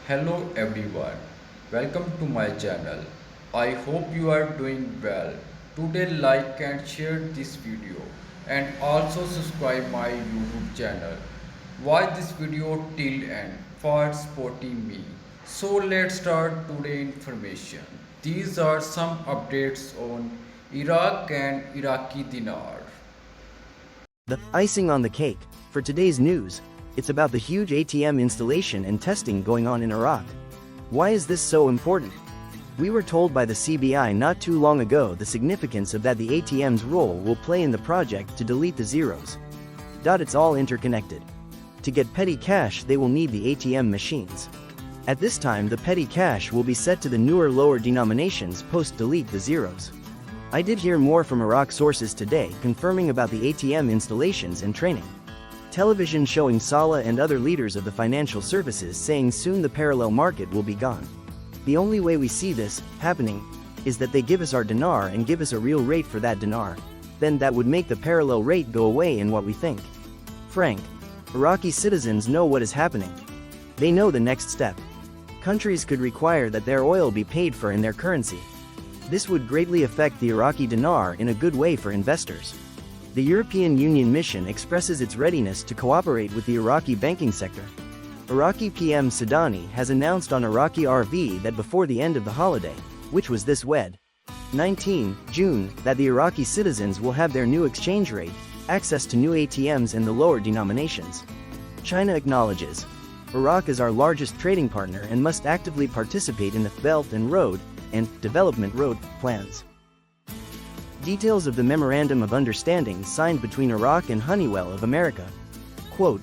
Hello everyone, welcome to my channel. I hope you are doing well. Today like and share this video and also subscribe my YouTube channel. Watch this video till end for supporting me. So let's start today information. These are some updates on Iraq and Iraqi dinar. The icing on the cake for today's news, it's about the huge ATM installation and testing going on in Iraq. Why is this so important? We were told by the CBI not too long ago the significance of that the ATM's role will play in the project to delete the zeros. It's all interconnected. To get petty cash they will need the ATM machines. At this time the petty cash will be set to the newer lower denominations post-delete the zeros. I did hear more from Iraq sources today confirming about the ATM installations and training. Television showing Saleh and other leaders of the financial services saying soon the parallel market will be gone. The only way we see this happening is that they give us our dinar and give us a real rate for that dinar. Then that would make the parallel rate go away in what we think. Frank, Iraqi citizens know what is happening. They know the next step. Countries could require that their oil be paid for in their currency. This would greatly affect the Iraqi dinar in a good way for investors. The European Union mission expresses its readiness to cooperate with the Iraqi banking sector. Iraqi PM Sadani has announced on Iraqi RV that before the end of the holiday, which was this 19 June, that the Iraqi citizens will have their new exchange rate, access to new ATMs and the lower denominations. China acknowledges Iraq is our largest trading partner and must actively participate in the Belt and Road and Development Road plans. Details of the Memorandum of Understanding signed between Iraq and Honeywell of America. Quote,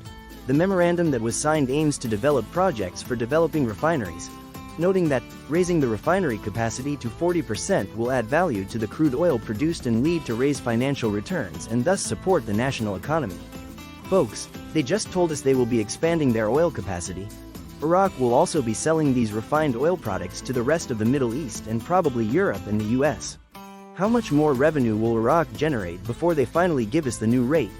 the memorandum that was signed aims to develop projects for developing refineries, noting that raising the refinery capacity to 40% will add value to the crude oil produced and lead to raise financial returns and thus support the national economy. Folks, they just told us they will be expanding their oil capacity. Iraq will also be selling these refined oil products to the rest of the Middle East and probably Europe and the US. How much more revenue will Iraq generate before they finally give us the new rate?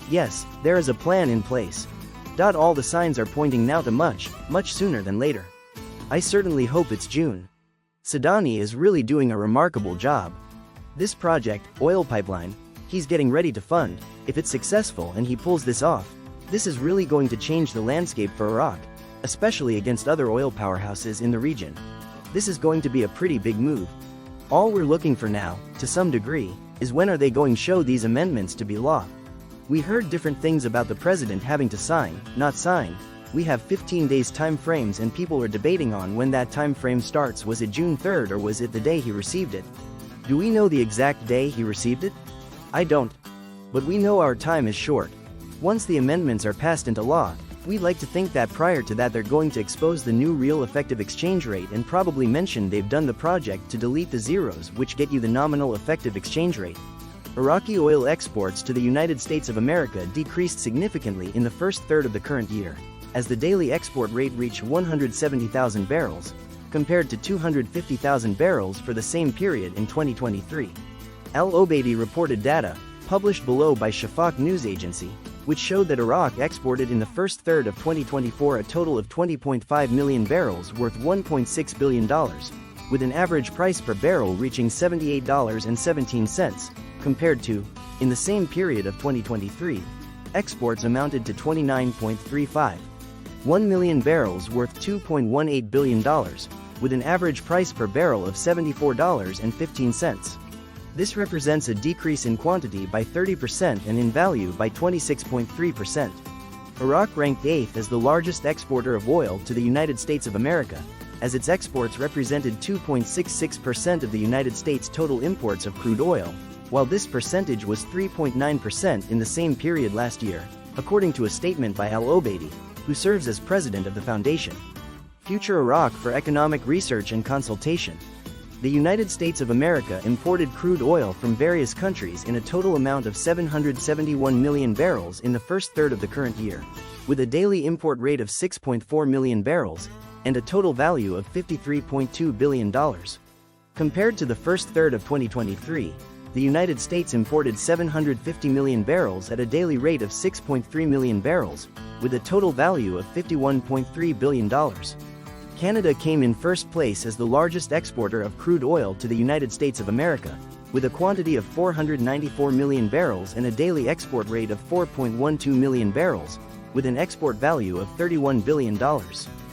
Yes, there is a plan in place. All the signs are pointing now to much sooner than later. I certainly hope it's June. Sadani is really doing a remarkable job. This project, oil pipeline, he's getting ready to fund. If it's successful and he pulls this off, this is really going to change the landscape for Iraq, especially against other oil powerhouses in the region. This is going to be a pretty big move. All we're looking for now, to some degree, is when are they going to show these amendments to be law? We heard different things about the president having to sign, not sign. We have 15 days time frames and people are debating on when that time frame starts. Was it June 3rd or was it the day he received it? Do we know the exact day he received it? I don't. But we know our time is short. Once the amendments are passed into law, we'd like to think that prior to that they're going to expose the new real effective exchange rate and probably mention they've done the project to delete the zeros which get you the nominal effective exchange rate. Iraqi oil exports to the United States of America decreased significantly in the first third of the current year, as the daily export rate reached 170,000 barrels, compared to 250,000 barrels for the same period in 2023. Al-Obeidi reported data, published below by Shafaq News Agency, which showed that Iraq exported in the first third of 2024 a total of 20.5 million barrels worth $1.6 billion, with an average price per barrel reaching $78.17, compared to, in the same period of 2023, exports amounted to 29.35. 1 million barrels worth $2.18 billion, with an average price per barrel of $74.15. This represents a decrease in quantity by 30% and in value by 26.3%. Iraq ranked 8th as the largest exporter of oil to the United States of America, as its exports represented 2.66% of the United States' total imports of crude oil, while this percentage was 3.9% in the same period last year, according to a statement by Al-Obeidi, who serves as president of the foundation. Future Iraq for Economic Research and Consultation. The United States of America imported crude oil from various countries in a total amount of 771 million barrels in the first third of the current year, with a daily import rate of 6.4 million barrels, and a total value of $53.2 billion. Compared to the first third of 2023, the United States imported 750 million barrels at a daily rate of 6.3 million barrels, with a total value of $51.3 billion. Canada came in first place as the largest exporter of crude oil to the United States of America, with a quantity of 494 million barrels and a daily export rate of 4.12 million barrels, with an export value of $31 billion.